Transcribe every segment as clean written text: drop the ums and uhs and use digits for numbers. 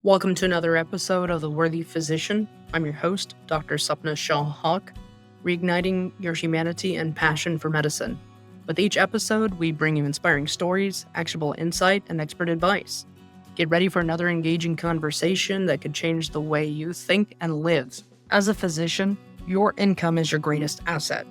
Welcome to another episode of The Worthy Physician. I'm your host, Dr. Shah-Haque, reigniting your humanity and passion for medicine. With each episode, we bring you inspiring stories, actionable insight, and expert advice. Get ready for another engaging conversation that could change the way you think and live. As a physician, your income is your greatest asset.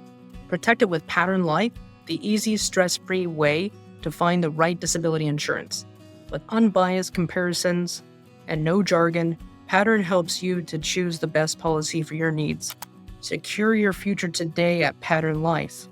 Protect it with Pattern Life, the easy, stress-free way to find the right disability insurance. With unbiased comparisons and no jargon, Pattern helps you to choose the best policy for your needs. Secure your future today at Pattern Life.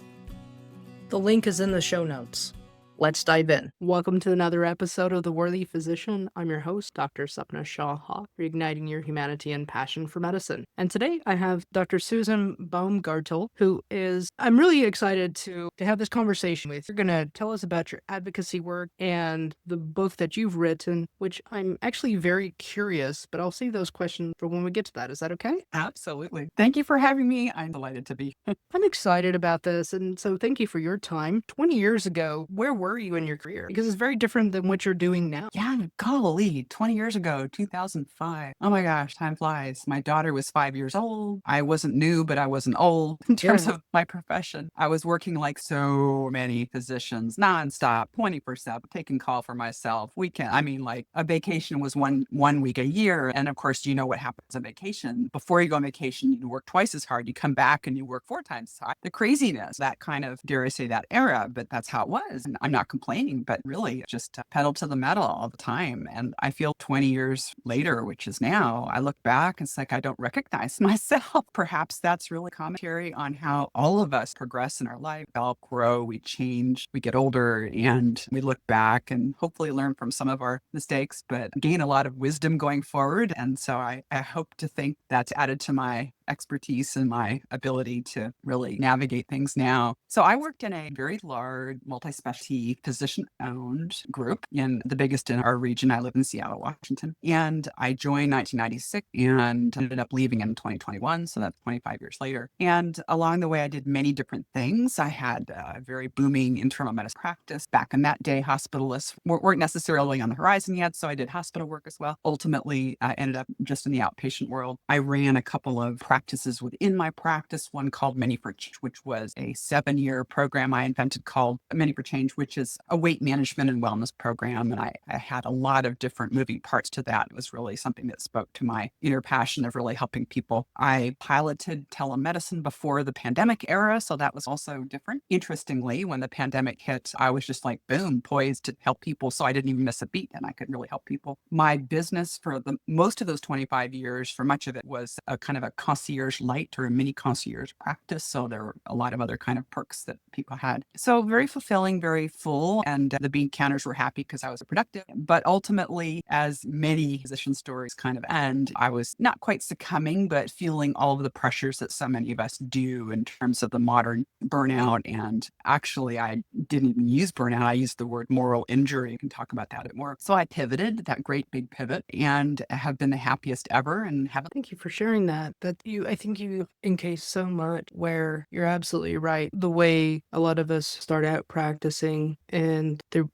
The link is in the show notes. Let's dive in. Welcome to another episode of The Worthy Physician. I'm your host, Dr. Shah-Haque, reigniting your humanity and passion for medicine. And today I have Dr. Susan Baumgartel, who is, I'm really excited to have this conversation with. You're going to tell us about your advocacy work and the book that you've written, which I'm actually very curious, but I'll save those questions for when we get to that. Is that okay? Absolutely. Thank you for having me. I'm delighted to be. I'm excited about this, and so thank you for your time. 20 years ago, where were you in your career? Because it's very different than what you're doing now. Yeah, golly, 20 years ago, 2005. Oh my gosh, time flies. My daughter was 5 years old. I wasn't new, but I wasn't old in terms of my profession. I was working like so many physicians, nonstop, 24/7, taking call for myself. Like a vacation was one week a year. And of course, you know what happens on vacation. Before you go on vacation, you work twice as hard. You come back and you work 4 times as hard. The craziness, that kind of, dare I say, that era, but that's how it was. And I'm not complaining, but really just pedal to the metal all the time. And I feel 20 years later, which is now, I look back, it's like I don't recognize myself. Perhaps that's really commentary on how all of us progress in our life, develop, grow, we change, we get older, and we look back and hopefully learn from some of our mistakes, but gain a lot of wisdom going forward. And so I hope to think that's added to my expertise and my ability to really navigate things now. So I worked in a very large multi-specialty physician-owned group, in the biggest in our region. I live in Seattle, Washington, and I joined 1996 and ended up leaving in 2021. So that's 25 years later. And along the way, I did many different things. I had a very booming internal medicine practice. Back in that day, hospitalists weren't necessarily on the horizon yet, so I did hospital work as well. Ultimately, I ended up just in the outpatient world. I ran a couple of practices within my practice, one called Many for Change, which was a 7-year program I invented called Many for Change, which is a weight management and wellness program. And I had a lot of different moving parts to that. It was really something that spoke to my inner passion of really helping people. I piloted telemedicine before the pandemic era, so that was also different. Interestingly, when the pandemic hit, I was just like, boom, poised to help people. So I didn't even miss a beat and I could really help people. My business for the most of those 25 years, for much of it, was a kind of a concierge light or a mini concierge practice. So there were a lot of other kind of perks that people had. So very fulfilling, very full. And the bean counters were happy because I was productive. But ultimately, as many physician stories kind of end, I was not quite succumbing, but feeling all of the pressures that so many of us do in terms of the modern burnout. And actually, I didn't even use burnout. I used the word moral injury. You can talk about that a bit more. So I pivoted, that great big pivot, and have been the happiest ever. And have. Thank you for sharing that. I think you encase so much where you're absolutely right. The way a lot of us start out practicing, and there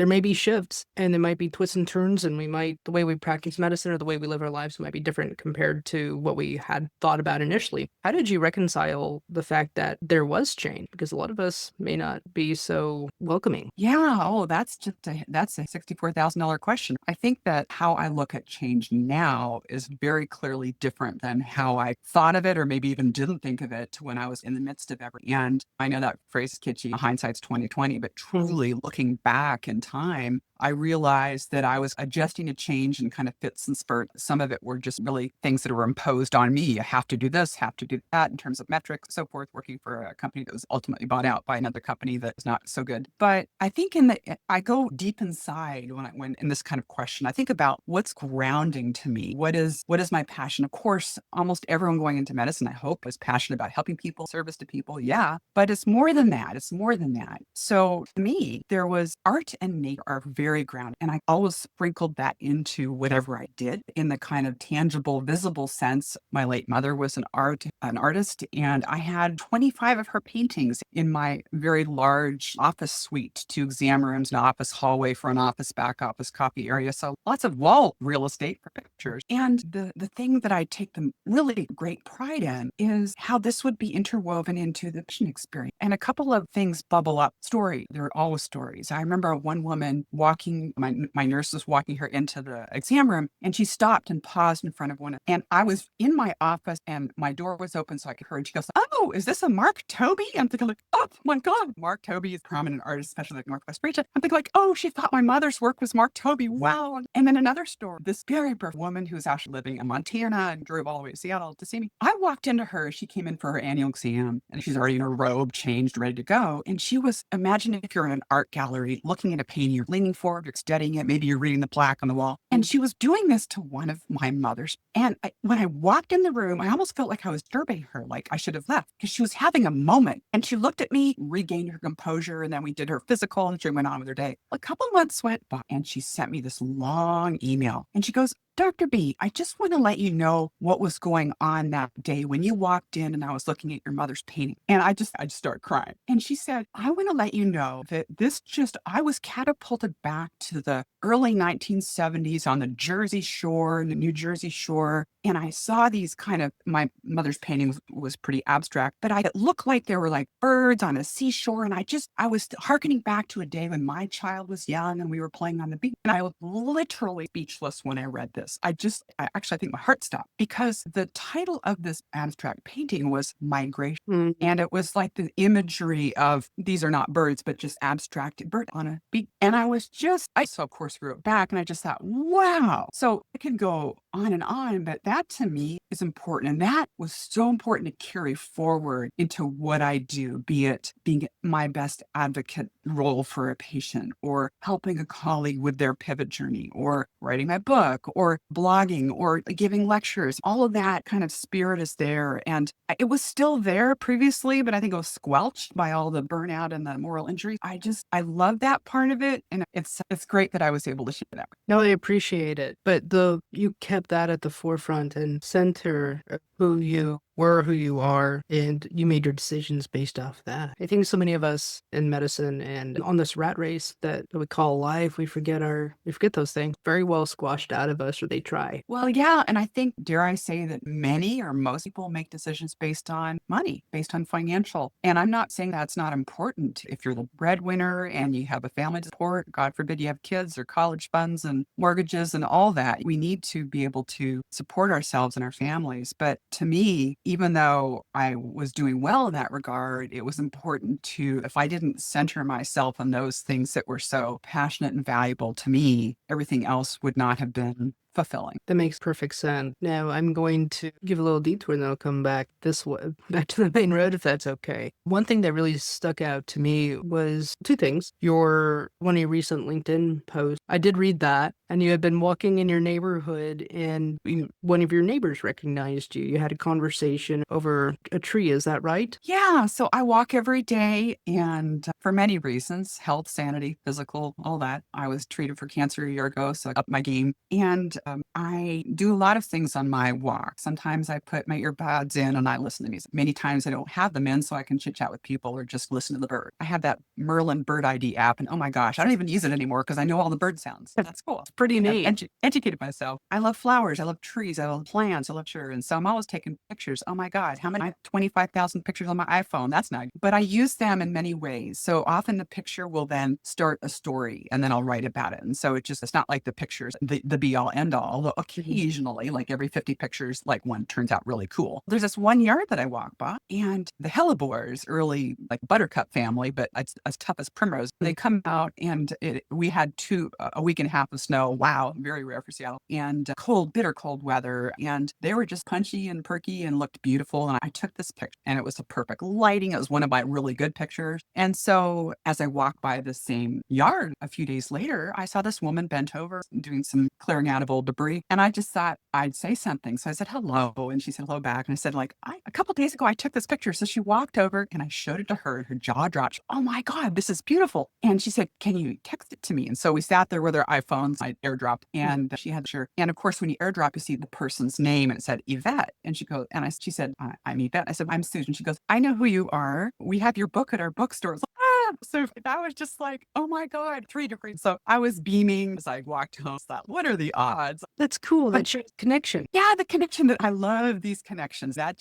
may be shifts and there might be twists and turns, and the way we practice medicine or the way we live our lives might be different compared to what we had thought about initially. How did you reconcile the fact that there was change? Because a lot of us may not be so welcoming. Yeah. Oh, that's a $64,000 question. I think that how I look at change now is very clearly different than how I thought of it, or maybe even didn't think of it when I was in the midst of everything. And I know that phrase is kitschy, hindsight's 2020, but truly looking back in time, I realized that I was adjusting to change in kind of fits and spurts. Some of it were just really things that were imposed on me. I have to do this, have to do that in terms of metrics, so forth, working for a company that was ultimately bought out by another company that was not so good. But I think I go deep inside when in this kind of question. I think about what's grounding to me. What is my passion? Of course, almost everyone going into medicine, I hope, is passionate about helping people, service to people. Yeah. But it's more than that. So to me, there art and nature are very grounded. And I always sprinkled that into whatever I did in the kind of tangible, visible sense. My late mother was an artist, and I had 25 of her paintings in my very large office suite, 2 exam rooms, an office hallway for an office, back office, copy area. So lots of wall real estate for pictures. And the thing that I take the really great pride in is how this would be interwoven into the patient experience. And a couple of things bubble up. There are always stories. I remember one woman walking, my nurse was walking her into the exam room, and she stopped and paused in front of and I was in my office and my door was open so I could hear her. And she goes, "Oh, is this a Mark Toby?" I'm thinking like, "Oh my God, Mark Toby is a prominent artist, especially like Northwest region." I'm thinking like, "Oh, she thought my mother's work was Mark Toby. Wow." And then another story, this very perfect woman who's actually living in Montana and drove all the way to Seattle to see me. I walked into her. She came in for her annual exam and she's already in her robe, changed, ready to go. And she was, imagine if you're in an art gallery looking at a painting, you're leaning forward, you're studying it, maybe you're reading the plaque on the wall. And she was doing this to one of my mother's. And when I walked in the room, I almost felt like I was disturbing her, like I should have left because she was having a moment. And she looked at me, regained her composure, and then we did her physical and she went on with her day. A couple months went by and she sent me this long email. And she goes, "Dr. B, I just want to let you know what was going on that day when you walked in and I was looking at your mother's painting." And I just started crying. And she said, "I want to let you know that I was catapulted back to the early 1970s on the Jersey Shore, the New Jersey Shore. And I saw these my mother's painting was pretty abstract, but it looked like there were like birds on a seashore. And I was hearkening back to a day when my child was young and we were playing on the beach. And I was literally speechless when I read this. I think my heart stopped because the title of this abstract painting was Migration. And it was like the imagery of these are not birds, but just abstracted bird on a beach. And I so of course wrote back and I just thought, wow. So it could go on, but that to me is important. And that was so important to carry forward into what I do, be it being my best advocate role for a patient or helping a colleague with their pivot journey or writing my book or blogging or giving lectures. All of that kind of spirit is there. And it was still there previously, but I think it was squelched by all the burnout and the moral injury. I love that part of it. And it's great that I was able to share that. No, I appreciate it. But you kept that at the forefront and center of who you were, who you are, and you made your decisions based off that. I think so many of us in medicine and on this rat race that we call life, we forget those things very well squashed out of us, or they try. Well, yeah. And I think, dare I say that many or most people make decisions based on money, based on financial. And I'm not saying that's not important. If you're the breadwinner and you have a family to support, God forbid you have kids or college funds and mortgages and all that, we need to be able to support ourselves and our families. But to me, even though I was doing well in that regard, it was important to, if I didn't center myself on those things that were so passionate and valuable to me, everything else would not have been fulfilling. That makes perfect sense. Now I'm going to give a little detour and then I'll come back this way, back to the main road if that's okay. One thing that really stuck out to me was 2 things. One of your recent LinkedIn posts, I did read that, and you had been walking in your neighborhood and one of your neighbors recognized you. You had a conversation over a tree, is that right? Yeah. So I walk every day and for many reasons, health, sanity, physical, all that. I was treated for cancer a year ago, so I upped my game. And I do a lot of things on my walk. Sometimes I put my earbuds in and I listen to music. Many times I don't have them in so I can chit chat with people or just listen to the bird. I have that Merlin Bird ID app and oh my gosh, I don't even use it anymore because I know all the bird sounds. That's cool. It's pretty neat. I've educated myself. I love flowers. I love trees. I love plants. I love sure. And so I'm always taking pictures. Oh my God, how many? I have 25,000 pictures on my iPhone. That's not, but I use them in many ways. So often the picture will then start a story and then I'll write about it. And so it's not like the pictures, the be all end all, although occasionally, like every 50 pictures, like one turns out really cool. There's this one yard that I walk by and the hellebores, early like buttercup family, but it's as tough as primrose. They come out and we had a week and a half of snow. Wow. Very rare for Seattle and bitter cold weather. And they were just punchy and perky and looked beautiful. And I took this picture and it was a perfect lighting. It was one of my really good pictures. And so as I walked by the same yard a few days later, I saw this woman bent over doing some clearing out of old debris. And I just thought I'd say something. So I said, hello. And she said hello back. And I said, like, a couple days ago, I took this picture. So she walked over and I showed it to her. Her jaw dropped. Oh my God, this is beautiful. And she said, can you text it to me? And so we sat there with our iPhones. I airdropped and she had sure. And of course, when you airdrop, you see the person's name and it said Yvette. And she goes, she said, I'm Yvette. I said, I'm Susan. She goes, I know who you are. We have your book at our bookstore. It's like, so that was just like, oh my God, 3 degrees. So I was beaming as I walked home. Thought, what are the odds? That's cool. That shows connection. Yeah, the connection that I love these connections. That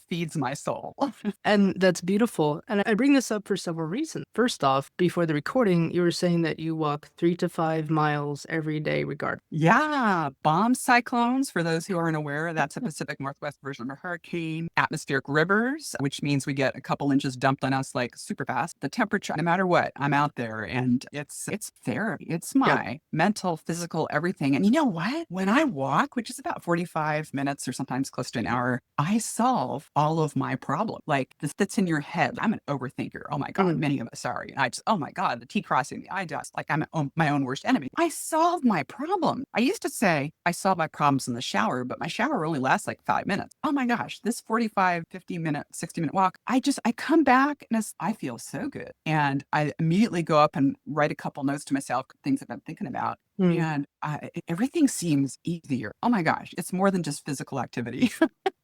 feeds my soul. And that's beautiful. And I bring this up for several reasons. First off, before the recording, you were saying that you walk 3 to 5 miles every day regardless. Yeah. Bomb cyclones, for those who aren't aware, that's a Pacific Northwest version of a hurricane. Atmospheric rivers, which means we get a couple inches dumped on us like super fast. The temperature, no matter what, I'm out there and it's therapy. It's my mental, physical, everything. And you know what? When I walk, which is about 45 minutes or sometimes close to an hour, I solve all of my problems. Like this that's in your head. I'm an overthinker. Oh my God, many of us are. And I just, oh my God, the T crossing the I dust. Like I'm my own worst enemy. I solve my problem. I used to say I solve my problems in the shower, but my shower only lasts like 5 minutes. Oh my gosh, this 45, 50-minute, 60-minute walk, I come back and I feel so good. And I immediately go up and write a couple notes to myself, things that I'm thinking about. And everything seems easier. Oh my gosh, it's more than just physical activity.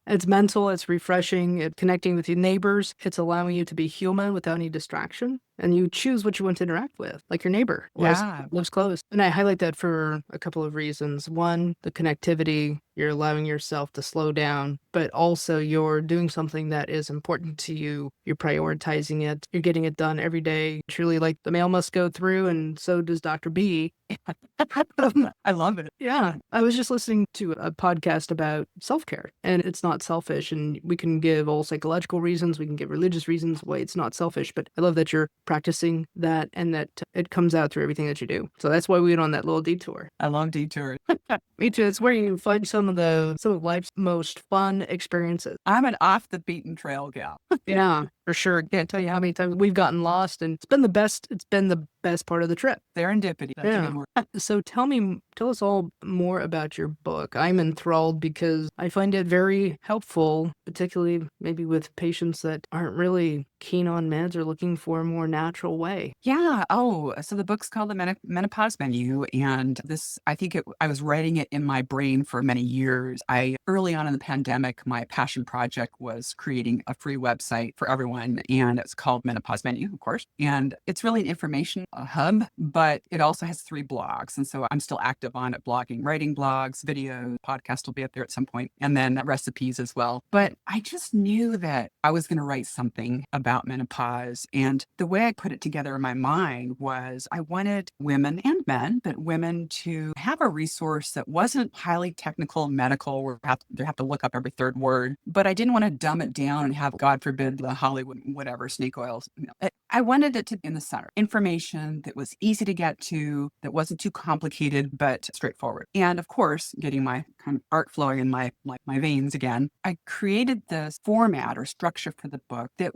It's mental, it's refreshing, it's connecting with your neighbors, it's allowing you to be human without any distraction. And you choose what you want to interact with, like your neighbor lives close. And I highlight that for a couple of reasons. One, the connectivity, you're allowing yourself to slow down, but also you're doing something that is important to you. You're prioritizing it. You're getting it done every day. Truly, like the mail must go through, and so does Dr. B. I love it. Yeah. I was just listening to a podcast about self-care, and it's not selfish. And we can give all psychological reasons, we can give religious reasons why it's not selfish, but I love that you're practicing that and that it comes out through everything that you do. So that's why we went on that little detour. I love detours. Me too. It's where you can find some of life's most fun experiences. I'm an off the beaten trail gal. Yeah, for sure. Can't tell you how many times we've gotten lost, and it's been the best part of the trip. Serendipity. Yeah. So tell us all more about your book. I'm enthralled because I find it very helpful, particularly maybe with patients that aren't really keen on meds or looking for a more natural way. Yeah. Oh, so the book's called The Menopause Menu. And I was writing it in my brain for many years. Early on in the pandemic, my passion project was creating a free website for everyone. And it's called Menopause Menu, of course. And it's really an information hub, but it also has 3 blogs. And so I'm still active on it, blogging, writing blogs, videos, podcast will be up there at some point, and then recipes as well. But I just knew that I was going to write something about menopause. And the way I put it together in my mind was I wanted women and men, but women to have a resource that wasn't highly technical, medical, where they have to look up every third word. But I didn't want to dumb it down and have, God forbid, the Hollywood, whatever, snake oils. I wanted it to be in the center. Information that was easy to get to, that wasn't too complicated, but straightforward. And of course, getting my kind of art flowing in my veins again, I created this format or structure for the book that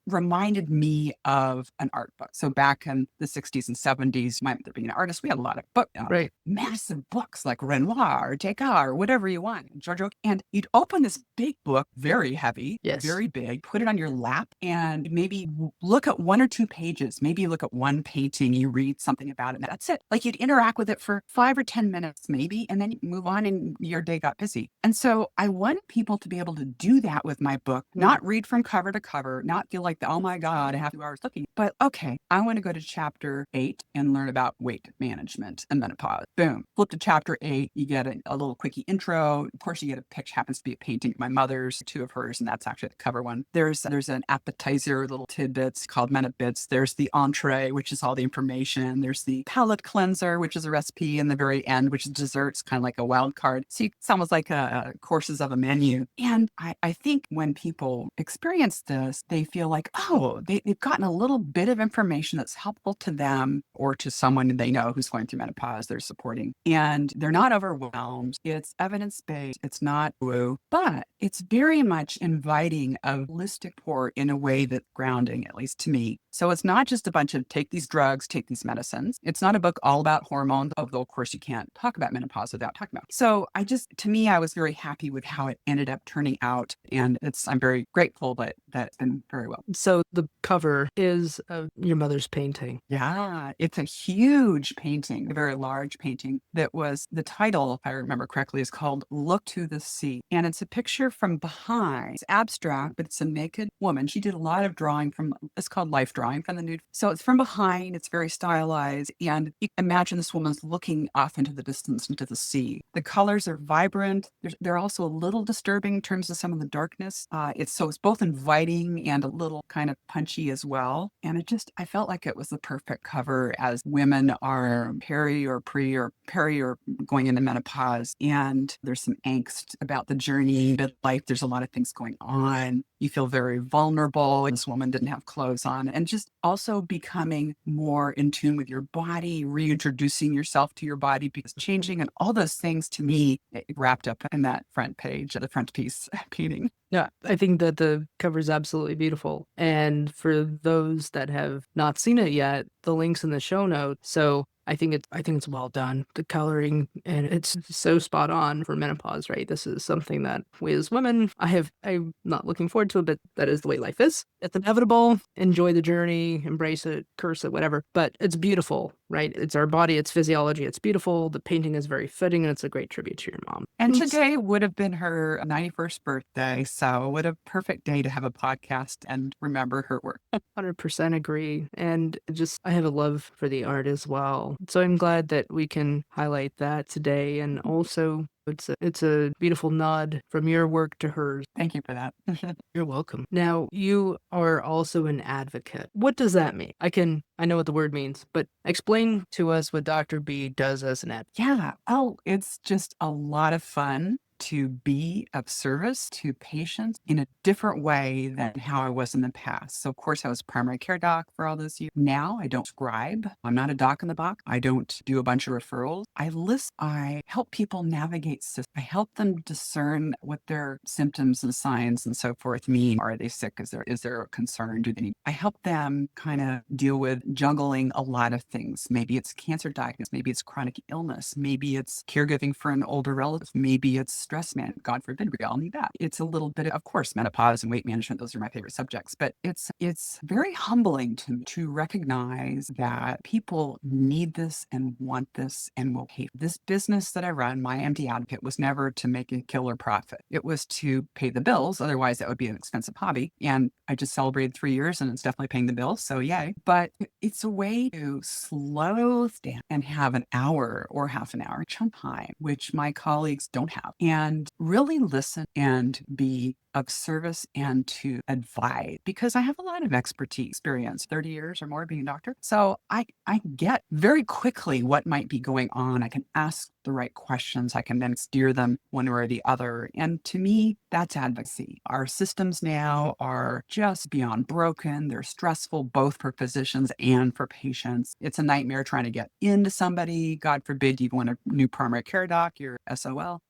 reminded me of an art book. So back in the 60s and 70s, being an artist, we had a lot of massive books like Renoir, Degas, whatever you want, Giorgio. And you'd open this big book, very heavy, very big, put it on your lap, and maybe look at 1 or 2 pages. Maybe you look at one painting, you read something about it, and that's it. Like you'd interact with it for 5 or 10 minutes, maybe, and then you move on and your day got busy. And so I wanted people to be able to do that with my book, not read from cover to cover, not feel like, oh my God, I have 2 hours looking. But okay, I want to go to chapter 8 and learn about weight management and menopause. Boom. Flip to chapter 8, you get a little quickie intro. Of course, you get a picture, happens to be a painting of my mother's, 2 of hers, and that's actually the cover one. There's an appetizer, little tidbits called Menopause. There's the entree, which is all the information. There's the palate cleanser, which is a recipe in the very end, which is desserts, kind of like a wild card. So it's almost like courses of a menu. And I think when people experience this, they feel like, oh, they've gotten a little bit of information that's helpful to them or to someone they know who's going through menopause they're supporting. And they're not overwhelmed. It's evidence-based. It's not woo, but it's very much inviting of holistic support in a way that's grounding, at least to me. So it's not just a bunch of take these drugs, take these medicines. It's not a book all about hormones, although of course you can't talk about menopause without talking about it. So to me, I was very happy with how it ended up turning out. And I'm very grateful that it's been very well. So the cover is your mother's painting. Yeah, it's a huge painting, a very large painting that was the title, if I remember correctly, is called Look to the Sea. And it's a picture from behind. It's abstract, but it's a naked woman. She did a lot of drawing it's called life drawing from the nude. So it's from behind, it's very stylized. And you imagine this woman's looking off into the distance, into the sea. The colors are vibrant. They're also a little disturbing in terms of some of the darkness. It's both inviting and a little kind of punchy as well. And I felt like it was the perfect cover as women are peri or going into menopause. And there's some angst about the journey, midlife. There's a lot of things going on. You feel very vulnerable. This woman didn't have clothes on, and just also becoming more in tune with your body, reintroducing yourself to your body because changing and all those things to me wrapped up in that front page, the front piece painting. Yeah, I think that the cover is absolutely beautiful. And for those that have not seen it yet, the link's in the show notes. So I think it's well done. The coloring, and it's so spot on for menopause, right? This is something that we as women, I'm not looking forward to it, but that is the way life is. It's inevitable. Enjoy the journey, embrace it, curse it, whatever. But it's beautiful, right? It's our body, it's physiology, it's beautiful. The painting is very fitting, and it's a great tribute to your mom. And today would have been her 91st birthday. So what a perfect day to have a podcast and remember her work. 100% agree. And I have a love for the art as well. So I'm glad that we can highlight that today. And also, it's a beautiful nod from your work to hers. Thank you for that. You're welcome. Now, you are also an advocate. What does that mean? I know what the word means, but explain to us what Dr. B does as an advocate. Yeah. Oh, it's just a lot of fun to be of service to patients in a different way than how I was in the past. So, of course, I was a primary care doc for all those years. Now I don't scribe. I'm not a doc in the box. I don't do a bunch of referrals. I listen. I help people navigate systems. I help them discern what their symptoms and signs and so forth mean. Are they sick? Is there a concern? I help them kind of deal with juggling a lot of things. Maybe it's cancer diagnosis. Maybe it's chronic illness. Maybe it's caregiving for an older relative. Maybe it's stress management. God forbid, we all need that. It's a little bit of course, menopause and weight management. Those are my favorite subjects, but it's very humbling to recognize that people need this and want this and will pay. This business that I run, my MD Advocate, was never to make a killer profit. It was to pay the bills. Otherwise, that would be an expensive hobby. And I just celebrated 3 years and it's definitely paying the bills. So yay. But it's a way to slow down and have an hour or half an hour chunk time, which my colleagues don't have. And really listen and be of service and to advise because I have a lot of experience, 30 years or more being a doctor. So I get very quickly what might be going on. I can ask the right questions. I can then steer them one way or the other. And to me, that's advocacy. Our systems now are just beyond broken. They're stressful, both for physicians and for patients. It's a nightmare trying to get into somebody. God forbid you want a new primary care doc, you're SOL.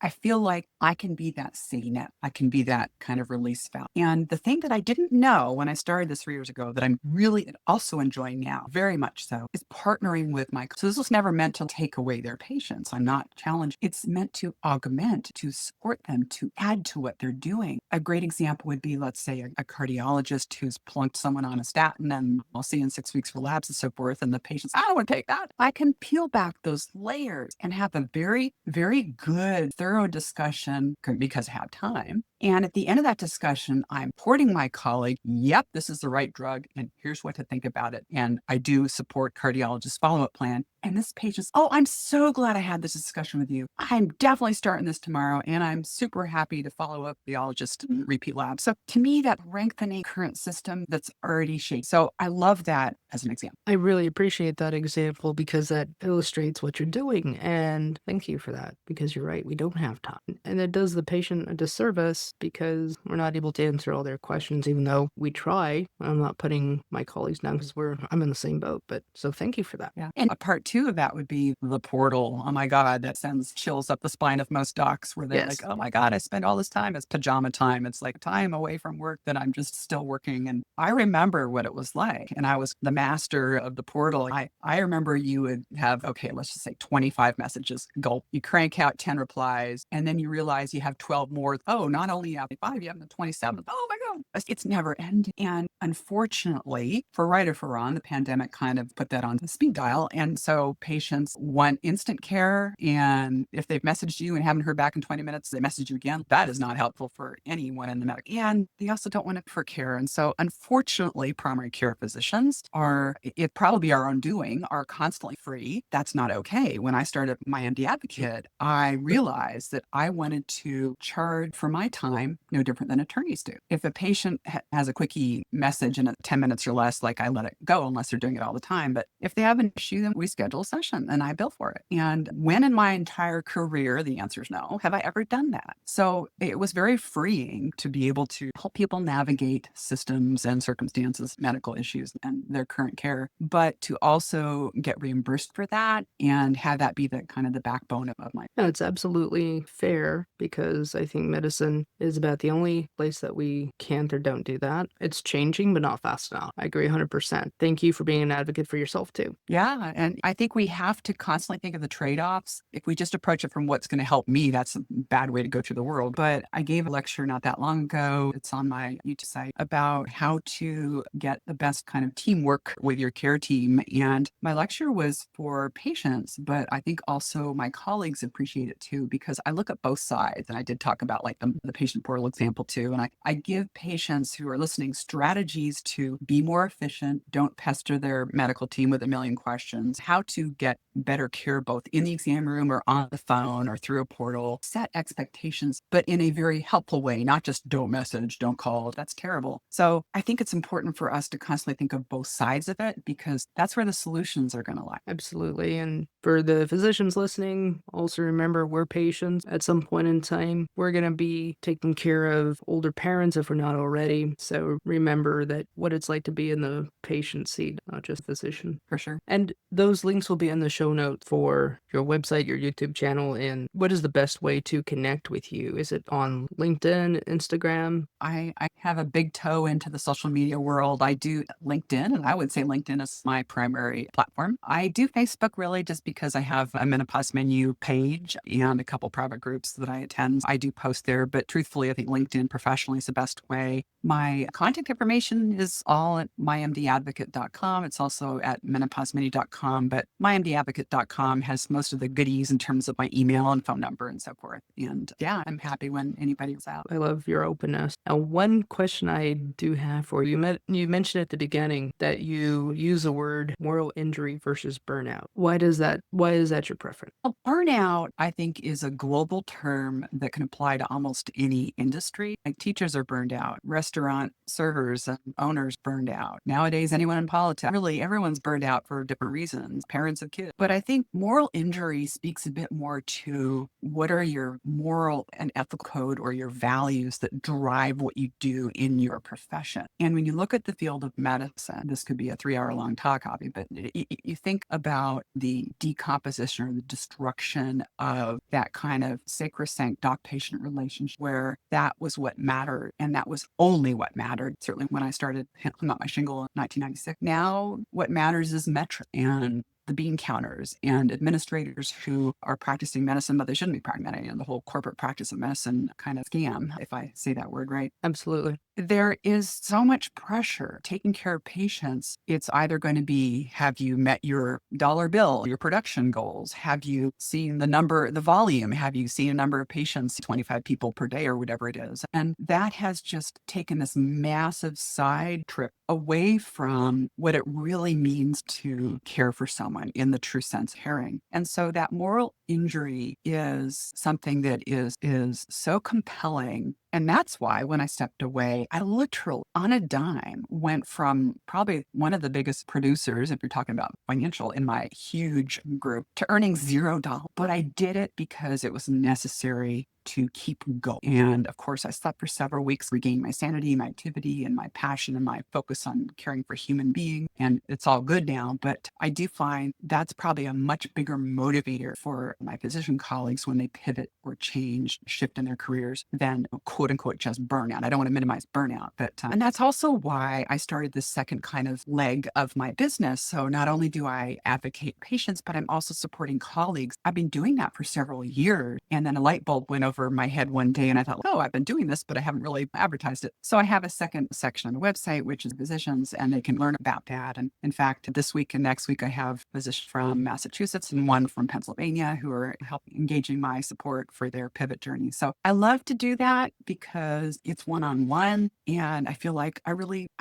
I feel like I can be that safety net. I can be that kind of release valve. And the thing that I didn't know when I started this 3 years ago that I'm really also enjoying now, very much so, is partnering with so this was never meant to take away their patients. I'm not challenged. It's meant to augment, to support them, to add to what they're doing. A great example would be, let's say, a cardiologist who's plunked someone on a statin and I'll see in 6 weeks for labs and so forth. And the patient's, I don't want to take that. I can peel back those layers and have a very, very good thorough discussion because I have time And at the end of that discussion, I'm reporting my colleague, yep, this is the right drug. And here's what to think about it. And I do support cardiologist follow-up plan. And this patient, oh, I'm so glad I had this discussion with you. I'm definitely starting this tomorrow. And I'm super happy to follow up the ologist and repeat lab. So to me, that strengthening current system that's already shaped. So I love that as an example. I really appreciate that example because that illustrates what you're doing. And thank you for that because you're right. We don't have time. And it does the patient a disservice because we're not able to answer all their questions, even though we try. I'm not putting my colleagues down because I'm in the same boat. But so thank you for that. Yeah. And a part two of that would be the portal. Oh my God, that sends chills up the spine of most docs where they're Yes. like, oh my God, I spend all this time. It's pajama time. It's like time away from work that I'm just still working. And I remember what it was like. And I was the master of the portal. I remember you would have, okay, let's just say 25 messages. Gulp. You crank out 10 replies and then you realize you have 12 more. Oh, not only you have 5, you have the 27th. Oh my God. It's never ending. And unfortunately, for right or for wrong, the pandemic kind of put that on the speed dial. And so patients want instant care. And if they've messaged you and haven't heard back in 20 minutes, they message you again. That is not helpful for anyone in the medical. And they also don't want it for care. And so unfortunately, primary care physicians are, it probably our own doing, are constantly free. That's not okay. When I started my MD Advocate, I realized that I wanted to charge for my time no different than attorneys do. If a patient has a quickie message in 10 minutes or less, like I let it go unless they're doing it all the time. But if they have an issue, then we schedule a session and I bill for it. And when in my entire career, the answer is no, have I ever done that? So it was very freeing to be able to help people navigate systems and circumstances, medical issues and their current care, but to also get reimbursed for that and have that be the kind of the backbone of my. Yeah, it's absolutely fair because I think medicine is about the only place that we can't or don't do that. It's changing, but not fast enough. I agree 100%. Thank you for being an advocate for yourself too. Yeah. And I think we have to constantly think of the trade offs. If we just approach it from what's going to help me, that's a bad way to go through the world. But I gave a lecture not that long ago. It's on my YouTube site about how to get the best kind of teamwork with your care team. And my lecture was for patients, but I think also my colleagues appreciate it too, because I look at both sides. And I did talk about like the patient portal example too. And I give patients who are listening strategies to be more efficient, don't pester their medical team with a million questions, how to get better care both in the exam room or on the phone or through a portal, set expectations, but in a very helpful way, not just don't message, don't call. That's terrible. So I think it's important for us to constantly think of both sides of it because that's where the solutions are going to lie. Absolutely. And for the physicians listening, also remember we're patients. At some point in time, we're going to be taking care of older parents if we're not already. So remember that what it's like to be in the patient seat, not just physician. For sure. And those links will be in the show notes for your website, your YouTube channel, and what is the best way to connect with you? Is it on LinkedIn, Instagram? I have a big toe into the social media world. I do LinkedIn, and I would say LinkedIn is my primary platform. I do Facebook really just because I have a menopause menu page and a couple private groups that I attend. I do post there, but truthfully, I think LinkedIn professionally is the best way. My contact information is all at mymdadvocate.com. It's also at menopausemenu.com, but mymdadvocate.com has most of the goodies in terms of my email and phone number and so forth. And yeah, I'm happy when anybody's out. I love your openness. Now, one question I do have for you, you mentioned at the beginning that you use the word moral injury versus burnout. Why is that your preference? Well, burnout, I think, is a global term that can apply to almost any industry. Like teachers are burned out, restaurant servers and owners burned out. Nowadays, anyone in politics, really everyone's burned out for different reasons, parents of kids. But I think moral injury speaks a bit more to what are your moral and ethical code or your values that drive what you do in your profession. And when you look at the field of medicine, this could be a 3-hour long talk, Hobby, but you think about the decomposition or the destruction of that kind of sacrosanct doc-patient relationship where that was what mattered and that was only what mattered. Certainly when I started filling out my shingle in 1996. Now what matters is metric and the bean counters and administrators who are practicing medicine, but they shouldn't be practicing, the whole corporate practice of medicine kind of scam, if I say that word right. Absolutely. There is so much pressure taking care of patients. It's either going to be, have you met your dollar bill, your production goals? Have you seen the volume? Have you seen a number of patients, 25 people per day or whatever it is? And that has just taken this massive side trip away from what it really means to care for someone in the true sense of caring. And so that moral injury is something that is so compelling. And that's why when I stepped away, I literally on a dime went from probably one of the biggest producers, if you're talking about financial, in my huge group, to earning $0. But I did it because it was necessary to keep going. And of course, I slept for several weeks, regained my sanity, my activity, and my passion and my focus on caring for human beings. And it's all good now. But I do find that's probably a much bigger motivator for my physician colleagues when they pivot or change, shift in their careers than quote unquote just burnout. I don't want to minimize burnout, but and that's also why I started this second kind of leg of my business. So not only do I advocate patients, but I'm also supporting colleagues. I've been doing that for several years. And then a light bulb went over my head one day and I thought, oh, I've been doing this, but I haven't really advertised it. So I have a second section on the website, which is physicians, and they can learn about that. And in fact, this week and next week, I have physicians from Massachusetts and one from Pennsylvania who are helping engaging my support for their pivot journey. So I love to do that because it's one-on-one and I feel like I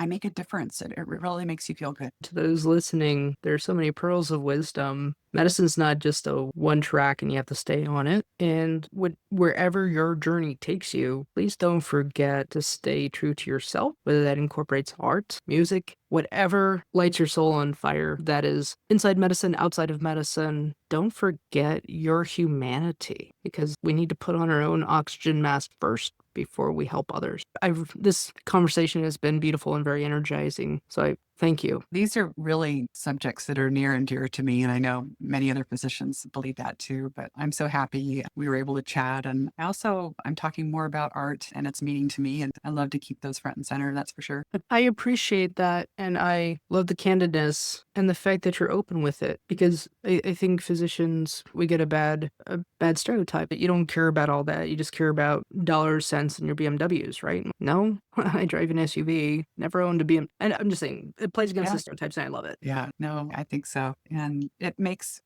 make a difference. It really makes you feel good. To those listening, there's so many pearls of wisdom. Medicine's not just a one track and you have to stay on it. And wherever your journey takes you, please don't forget to stay true to yourself, whether that incorporates art, music, whatever lights your soul on fire that is inside medicine, outside of medicine. Don't forget your humanity because we need to put on our own oxygen mask first before we help others. This conversation has been beautiful and very energizing. So I thank you. These are really subjects that are near and dear to me. And I know many other physicians believe that too, but I'm so happy we were able to chat. And I'm talking more about art and its meaning to me. And I love to keep those front and center. That's for sure. I appreciate that. And I love the candidness and the fact that you're open with it because I think physicians, we get a bad stereotype that you don't care about all that. You just care about dollars, cents, and your BMWs, right? No, I drive an SUV, never owned a BMW. And I'm just saying, it plays against the stereotypes and I love it. Yeah, no, I think so. And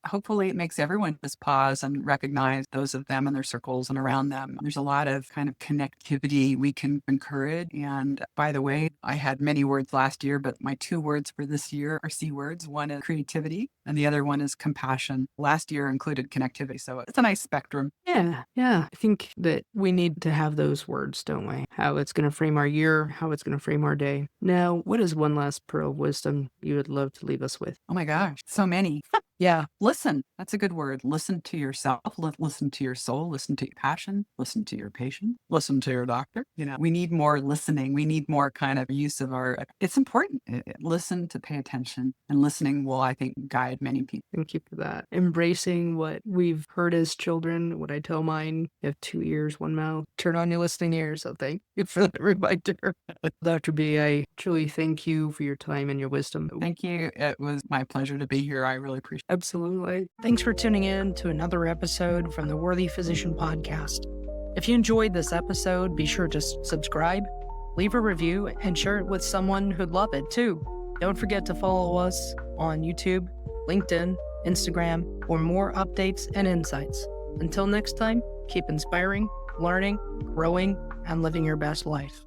hopefully it makes everyone just pause and recognize those of them and their circles and around them. There's a lot of kind of connectivity we can encourage. And by the way, I had many words last year, but my 2 words for this year are C words. One is creativity and the other one is compassion. Last year included connectivity. So it's a nice spectrum. Yeah. I think that we need to have those words, don't we? How it's going to frame our year, how it's going to frame our day. Now, what is one last pearl of wisdom you would love to leave us with? Oh my gosh, so many. Yeah. Listen. That's a good word. Listen to yourself. Listen to your soul. Listen to your passion. Listen to your patient. Listen to your doctor. We need more listening. We need more kind of use of it's important. Listen to pay attention. And listening will, I think, guide many people. Thank you for that. Embracing what we've heard as children. What I tell mine, you have 2 ears, 1 mouth. Turn on your listening ears. So thank you for that reminder. Dr. B, I truly thank you for your time and your wisdom. Thank you. It was my pleasure to be here. I really appreciate it. Absolutely. Thanks for tuning in to another episode from the Worthy Physician Podcast. If you enjoyed this episode, be sure to subscribe, leave a review, and share it with someone who'd love it too. Don't forget to follow us on YouTube, LinkedIn, Instagram for more updates and insights. Until next time, keep inspiring, learning, growing, and living your best life.